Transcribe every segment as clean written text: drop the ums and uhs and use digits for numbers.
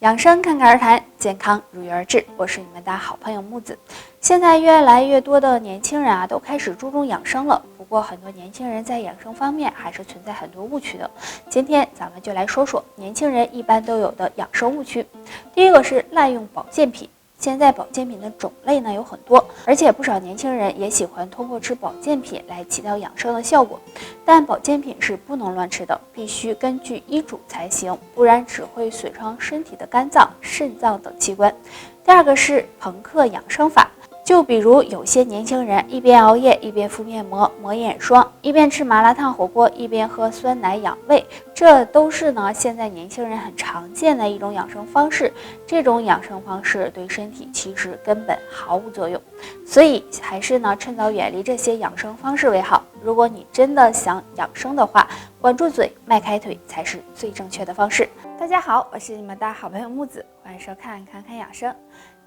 养生侃侃而谈，健康如约而至。我是你们的好朋友木子。现在越来越多的年轻人都开始注重养生了。不过很多年轻人在养生方面还是存在很多误区的。今天咱们就来说说年轻人一般都有的养生误区。第一个是滥用保健品。现在保健品的种类有很多，而且不少年轻人也喜欢通过吃保健品来起到养生的效果。但保健品是不能乱吃的，必须根据医嘱才行，不然只会损伤身体的肝脏、肾脏等器官。第二个是朋克养生法。就比如有些年轻人一边熬夜一边敷面膜、抹眼霜，一边吃麻辣烫火锅一边喝酸奶养胃，这都是现在年轻人很常见的一种养生方式。这种养生方式对身体其实根本毫无作用，所以还是趁早远离这些养生方式为好。如果你真的想养生的话，管住嘴迈开腿才是最正确的方式。大家好，我是你们的好朋友木子，欢迎收看侃侃养生。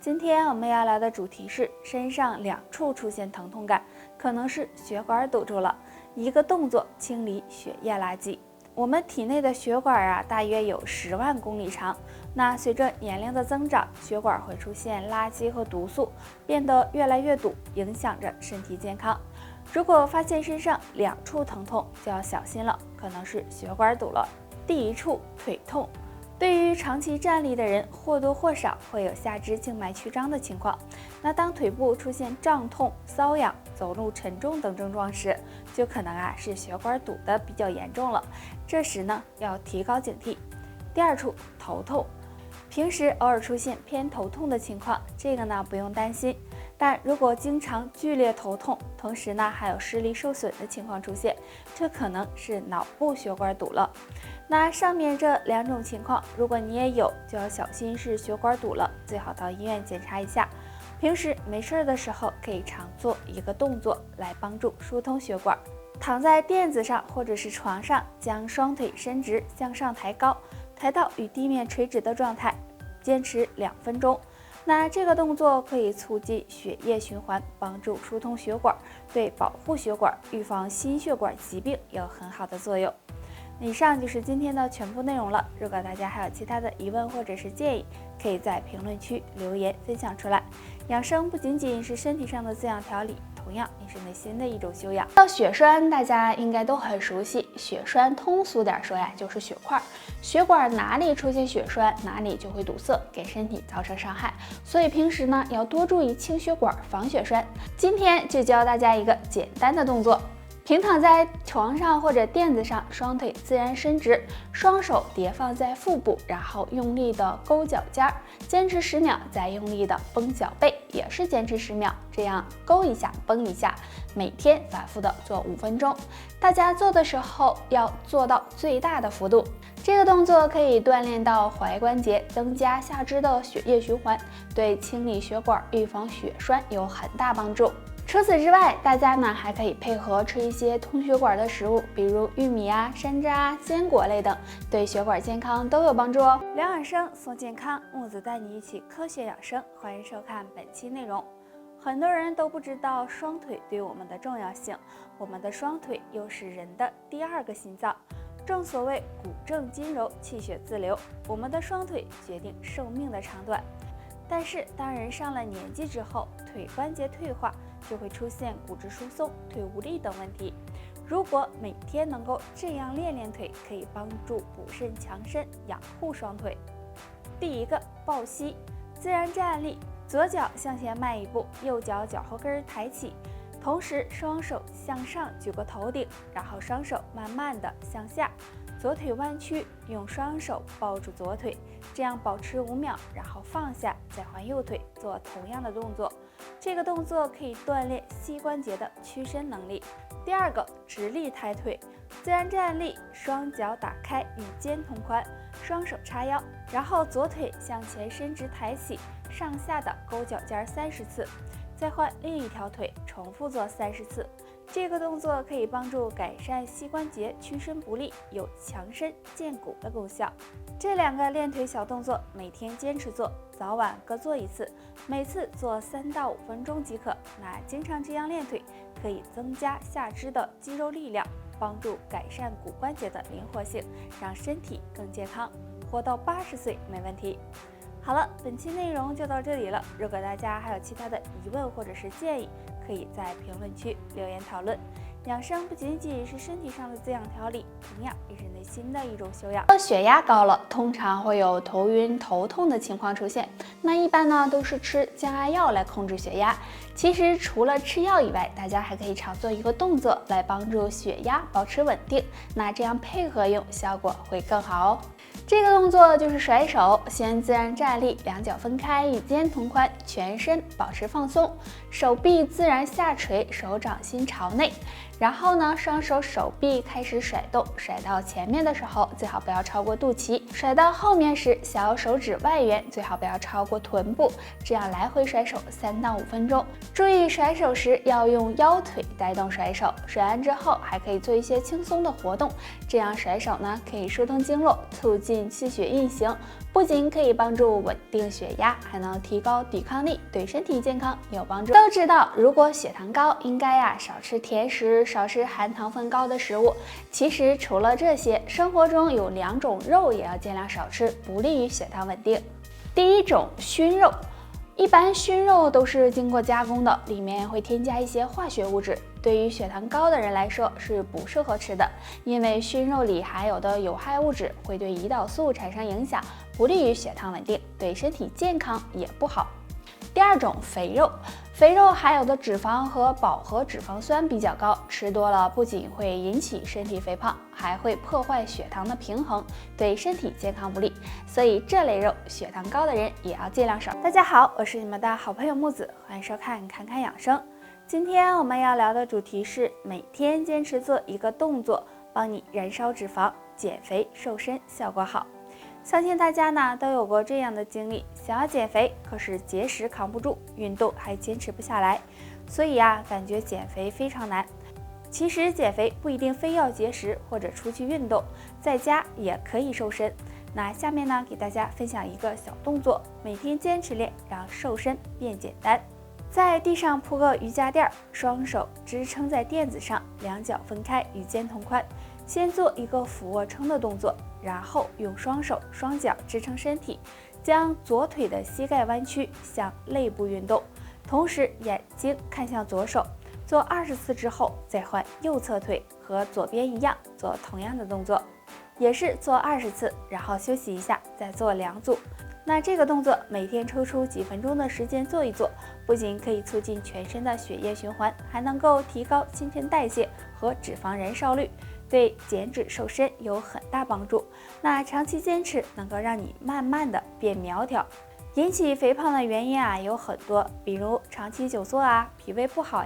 今天我们要聊的主题是身上两处出现疼痛感，可能是血管堵住了，一个动作清理血液垃圾。我们体内的血管大约有10万公里长，那随着年龄的增长，血管会出现垃圾和毒素，变得越来越堵，影响着身体健康。如果发现身上两处疼痛，就要小心了，可能是血管堵了。第一处，腿痛。对于长期站立的人，或多或少会有下肢静脉曲张的情况。那当腿部出现胀痛、瘙痒、走路沉重等症状时，就可能是血管堵得比较严重了。这时要提高警惕。第二处，头痛。平时偶尔出现偏头痛的情况，这个不用担心。但如果经常剧烈头痛，同时还有视力受损的情况出现，这可能是脑部血管堵了。那上面这两种情况，如果你也有，就要小心是血管堵了，最好到医院检查一下。平时没事的时候，可以常做一个动作来帮助疏通血管。躺在垫子上或者是床上，将双腿伸直向上抬高，抬到与地面垂直的状态，坚持2分钟。那这个动作可以促进血液循环，帮助疏通血管，对保护血管、预防心血管疾病有很好的作用。以上就是今天的全部内容了。如果大家还有其他的疑问或者是建议，可以在评论区留言分享出来。养生不仅仅是身体上的滋养调理，同样也是内心的一种修养。到血栓，大家应该都很熟悉。血栓通俗点说就是血块。血管哪里出现血栓，哪里就会堵塞，给身体造成伤害。所以平时要多注意清血管，防血栓。今天就教大家一个简单的动作。平躺在床上或者垫子上，双腿自然伸直，双手叠放在腹部，然后用力的勾脚尖，坚持10秒，再用力的绷脚背，也是坚持10秒，这样勾一下绷一下，每天反复的做5分钟。大家做的时候要做到最大的幅度。这个动作可以锻炼到踝关节，增加下肢的血液循环，对清理血管、预防血栓有很大帮助。除此之外，大家还可以配合吃一些通血管的食物，比如玉米山楂坚果类等，对血管健康都有帮助哦。聊养生送健康，木子带你一起科学养生，欢迎收看本期内容。很多人都不知道双腿对我们的重要性，我们的双腿又是人的第2个心脏。正所谓骨正筋柔，气血自流，我们的双腿决定寿命的长短。但是当人上了年纪之后，腿关节退化，就会出现骨质疏松、腿无力等问题。如果每天能够这样练腿，可以帮助补肾强身，养护双腿。第一个，抱膝。自然站立，左脚向前迈1步，右脚脚后跟抬起，同时双手向上举过头顶，然后双手慢慢的向下，左腿弯曲，用双手抱住左腿，这样保持5秒，然后放下，再换右腿做同样的动作。这个动作可以锻炼膝关节的屈伸能力。第二个，直立抬腿。自然站立，双脚打开与肩同宽，双手叉腰，然后左腿向前伸直抬起，上下的勾脚尖30次，再换另一条腿，重复做30次。这个动作可以帮助改善膝关节屈伸不利，有强身健骨的功效。这2个练腿小动作每天坚持做，早晚各做1次，每次做3到5分钟即可。那经常这样练腿，可以增加下肢的肌肉力量，帮助改善骨关节的灵活性，让身体更健康。活到80岁没问题。好了，本期内容就到这里了。如果大家还有其他的疑问或者是建议，可以在评论区留言讨论。养生不仅仅是身体上的滋养调理，同样也是内心的一种修养。血压高了，通常会有头晕、头痛的情况出现。那一般呢都是吃降压药来控制血压。其实除了吃药以外，大家还可以常做一个动作来帮助血压保持稳定。那这样配合用，效果会更好哦。这个动作就是甩手，先自然站立，两脚分开，与肩同宽，全身保持放松，手臂自然下垂，手掌心朝内。然后呢，双手手臂开始甩动，甩到前面的时候，最好不要超过肚脐；甩到后面时，小手指外缘最好不要超过臀部。这样来回甩手3到5分钟。注意甩手时要用腰腿带动甩手，甩完之后还可以做一些轻松的活动。这样甩手呢，可以疏通经络，促进气血运行，不仅可以帮助稳定血压，还能提高抵抗力，对身体健康有帮助。都知道，如果血糖高，应该少吃甜食，少吃含糖分高的食物。其实除了这些，生活中有2种肉也要尽量少吃，不利于血糖稳定。第一种，熏肉。一般熏肉都是经过加工的，里面会添加一些化学物质，对于血糖高的人来说是不适合吃的，因为熏肉里含有的有害物质会对胰岛素产生影响，不利于血糖稳定，对身体健康也不好。第二种，肥肉。肥肉含有的脂肪和饱和脂肪酸比较高，吃多了不仅会引起身体肥胖，还会破坏血糖的平衡，对身体健康不利。所以这类肉血糖高的人也要尽量少。大家好，我是你们的好朋友木子，欢迎收看侃侃养生。今天我们要聊的主题是每天坚持做一个动作，帮你燃烧脂肪、减肥瘦身效果好。相信大家呢都有过这样的经历，想要减肥，可是节食扛不住，运动还坚持不下来，所以感觉减肥非常难。其实减肥不一定非要节食或者出去运动，在家也可以瘦身。那下面呢给大家分享一个小动作，每天坚持练，让瘦身变简单。在地上铺个瑜伽垫，双手支撑在垫子上，两脚分开，与肩同宽。先做一个俯卧撑的动作，然后用双手双脚支撑身体，将左腿的膝盖弯曲向肋部运动，同时眼睛看向左手。做20次之后，再换右侧腿，和左边一样做同样的动作，也是做20次，然后休息一下，再做2组。那这个动作每天抽出几分钟的时间做一做，不仅可以促进全身的血液循环，还能够提高新陈代谢和脂肪燃烧率，对减脂瘦身有很大帮助。那长期坚持能够让你慢慢的变苗条。引起肥胖的原因有很多，比如长期久坐脾胃不好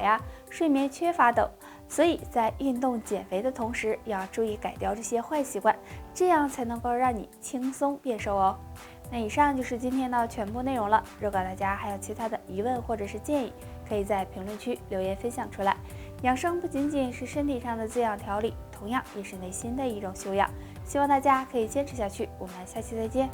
睡眠缺乏等。所以在运动减肥的同时，要注意改掉这些坏习惯，这样才能够让你轻松变瘦哦。那以上就是今天的全部内容了。如果大家还有其他的疑问或者是建议，可以在评论区留言分享出来。养生不仅仅是身体上的滋养调理，同样也是内心的一种修养。希望大家可以坚持下去。我们下期再见。